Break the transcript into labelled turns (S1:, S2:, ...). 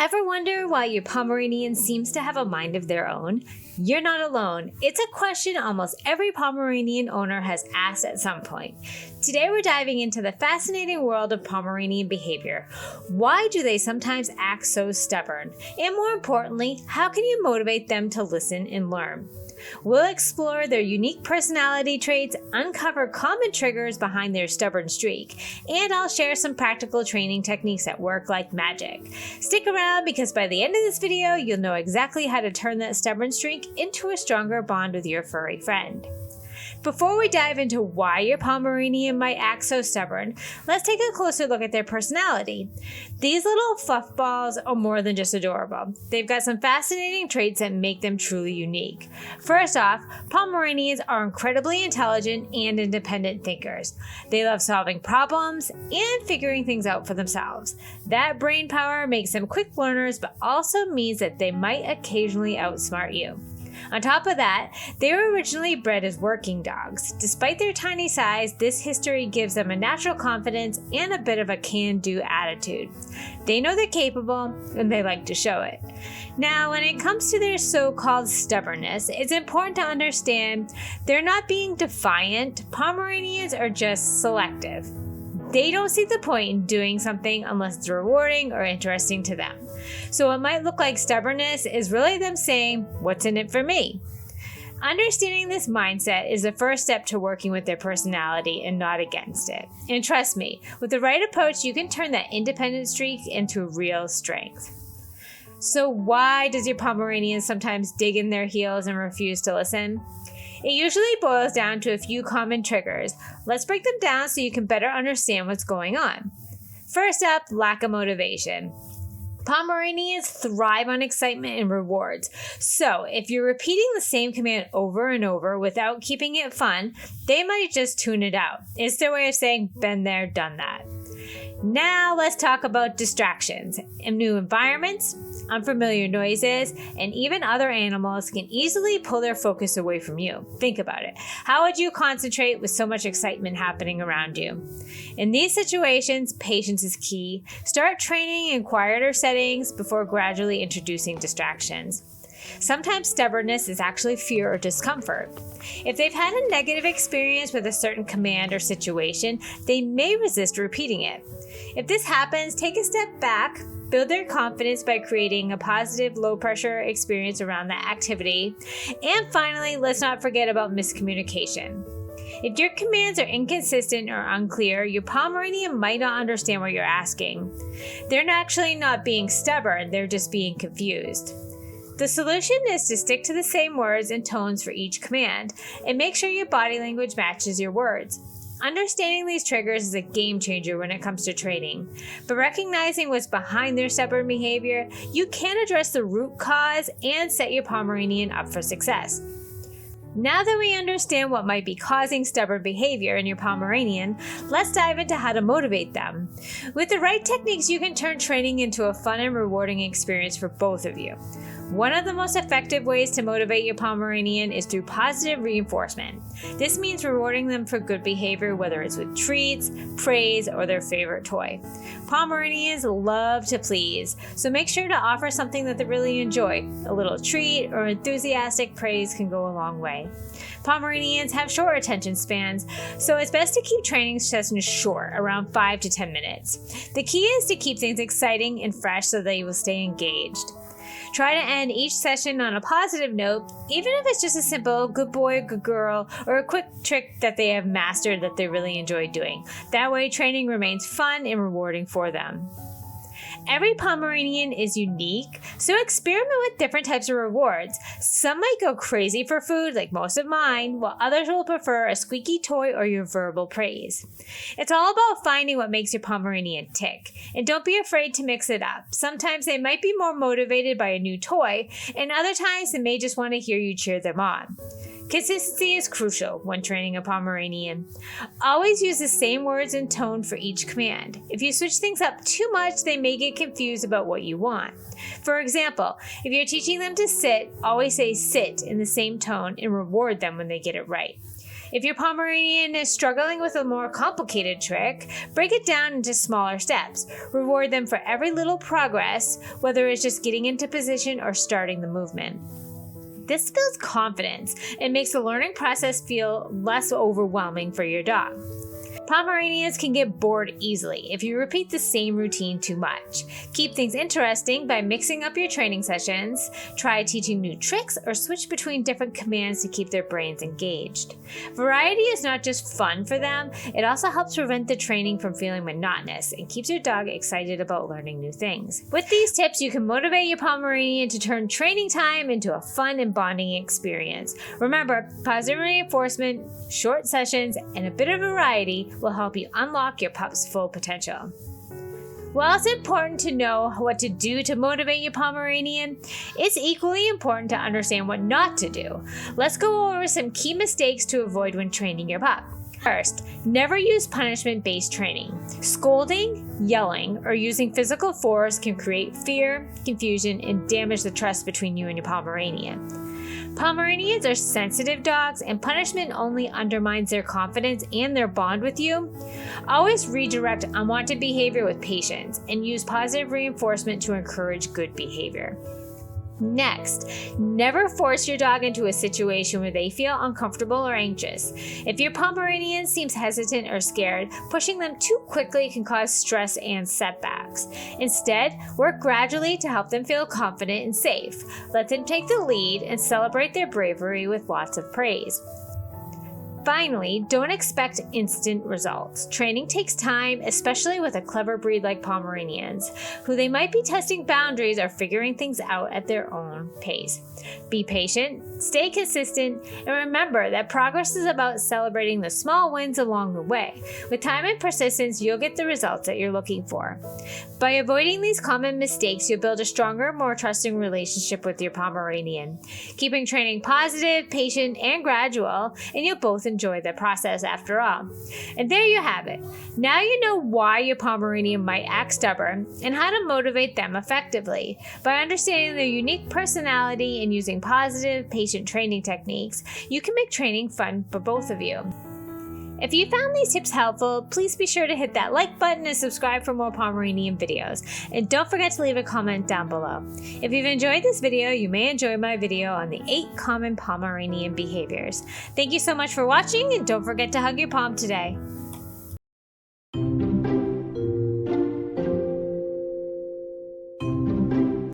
S1: Ever wonder why your Pomeranian seems to have a mind of their own? You're not alone. It's a question almost every Pomeranian owner has asked at some point. Today we're diving into the fascinating world of Pomeranian behavior. Why do they sometimes act so stubborn? And more importantly, how can you motivate them to listen and learn? We'll explore their unique personality traits, uncover common triggers behind their stubborn streak, and I'll share some practical training techniques that work like magic. Stick around because by the end of this video, you'll know exactly how to turn that stubborn streak into a stronger bond with your furry friend. Before we dive into why your Pomeranian might act so stubborn, let's take a closer look at their personality. These little fluff balls are more than just adorable. They've got some fascinating traits that make them truly unique. First off, Pomeranians are incredibly intelligent and independent thinkers. They love solving problems and figuring things out for themselves. That brain power makes them quick learners, but also means that they might occasionally outsmart you. On top of that, they were originally bred as working dogs. Despite their tiny size, this history gives them a natural confidence and a bit of a can-do attitude. They know they're capable, and they like to show it. Now, when it comes to their so-called stubbornness, it's important to understand they're not being defiant. Pomeranians are just selective. They don't see the point in doing something unless it's rewarding or interesting to them. So what might look like stubbornness is really them saying, "What's in it for me?" Understanding this mindset is the first step to working with their personality and not against it. And trust me, with the right approach, you can turn that independent streak into real strength. So why does your Pomeranian sometimes dig in their heels and refuse to listen? It usually boils down to a few common triggers. Let's break them down so you can better understand what's going on. First up, lack of motivation. Pomeranians thrive on excitement and rewards. So if you're repeating the same command over and over without keeping it fun, they might just tune it out. It's their way of saying, "Been there, done that." Now let's talk about distractions. In new environments, unfamiliar noises, and even other animals can easily pull their focus away from you. Think about it. How would you concentrate with so much excitement happening around you? In these situations, patience is key. Start training in quieter settings before gradually introducing distractions. Sometimes stubbornness is actually fear or discomfort. If they've had a negative experience with a certain command or situation, they may resist repeating it. If this happens, take a step back, build their confidence by creating a positive, low-pressure experience around that activity. And finally, let's not forget about miscommunication. If your commands are inconsistent or unclear, your Pomeranian might not understand what you're asking. They're actually not being stubborn, they're just being confused. The solution is to stick to the same words and tones for each command, and make sure your body language matches your words. Understanding these triggers is a game changer when it comes to training, but recognizing what's behind their stubborn behavior, you can address the root cause and set your Pomeranian up for success. Now that we understand what might be causing stubborn behavior in your Pomeranian, let's dive into how to motivate them. With the right techniques, you can turn training into a fun and rewarding experience for both of you. One of the most effective ways to motivate your Pomeranian is through positive reinforcement. This means rewarding them for good behavior, whether it's with treats, praise, or their favorite toy. Pomeranians love to please, so make sure to offer something that they really enjoy. A little treat or enthusiastic praise can go a long way. Pomeranians have short attention spans, so it's best to keep training sessions short, around 5 to 10 minutes. The key is to keep things exciting and fresh so they will stay engaged. Try to end each session on a positive note, even if it's just a simple good boy, good girl, or a quick trick that they have mastered that they really enjoy doing. That way, training remains fun and rewarding for them. Every Pomeranian is unique, so experiment with different types of rewards. Some might go crazy for food, like most of mine, while others will prefer a squeaky toy or your verbal praise. It's all about finding what makes your Pomeranian tick, and don't be afraid to mix it up. Sometimes they might be more motivated by a new toy, and other times they may just want to hear you cheer them on. Consistency is crucial when training a Pomeranian. Always use the same words and tone for each command. If you switch things up too much, they may get confused about what you want. For example, if you're teaching them to sit, always say sit in the same tone and reward them when they get it right. If your Pomeranian is struggling with a more complicated trick, break it down into smaller steps. Reward them for every little progress, whether it's just getting into position or starting the movement. This builds confidence and makes the learning process feel less overwhelming for your dog. Pomeranians can get bored easily if you repeat the same routine too much. Keep things interesting by mixing up your training sessions, try teaching new tricks, or switch between different commands to keep their brains engaged. Variety is not just fun for them, it also helps prevent the training from feeling monotonous and keeps your dog excited about learning new things. With these tips, you can motivate your Pomeranian to turn training time into a fun and bonding experience. Remember, positive reinforcement, short sessions, and a bit of variety will help you unlock your pup's full potential. While it's important to know what to do to motivate your Pomeranian, it's equally important to understand what not to do. Let's go over some key mistakes to avoid when training your pup. First, never use punishment-based training. Scolding, yelling, or using physical force can create fear, confusion, and damage the trust between you and your Pomeranian. Pomeranians are sensitive dogs, and punishment only undermines their confidence and their bond with you. Always redirect unwanted behavior with patience and use positive reinforcement to encourage good behavior. Next, never force your dog into a situation where they feel uncomfortable or anxious. If your Pomeranian seems hesitant or scared, pushing them too quickly can cause stress and setbacks. Instead, work gradually to help them feel confident and safe. Let them take the lead and celebrate their bravery with lots of praise. Finally, don't expect instant results. Training takes time, especially with a clever breed like Pomeranians, who they might be testing boundaries or figuring things out at their own pace. Be patient, stay consistent, and remember that progress is about celebrating the small wins along the way. With time and persistence, you'll get the results that you're looking for. By avoiding these common mistakes, you'll build a stronger, more trusting relationship with your Pomeranian, keeping training positive, patient, and gradual, and you'll both enjoy the process after all. And there you have it. Now you know why your Pomeranian might act stubborn and how to motivate them effectively. By understanding their unique personality and using positive, patient training techniques, you can make training fun for both of you. If you found these tips helpful, please be sure to hit that like button and subscribe for more Pomeranian videos. And don't forget to leave a comment down below. If you've enjoyed this video, you may enjoy my video on the 8 common Pomeranian behaviors. Thank you so much for watching, and don't forget to hug your Pom today.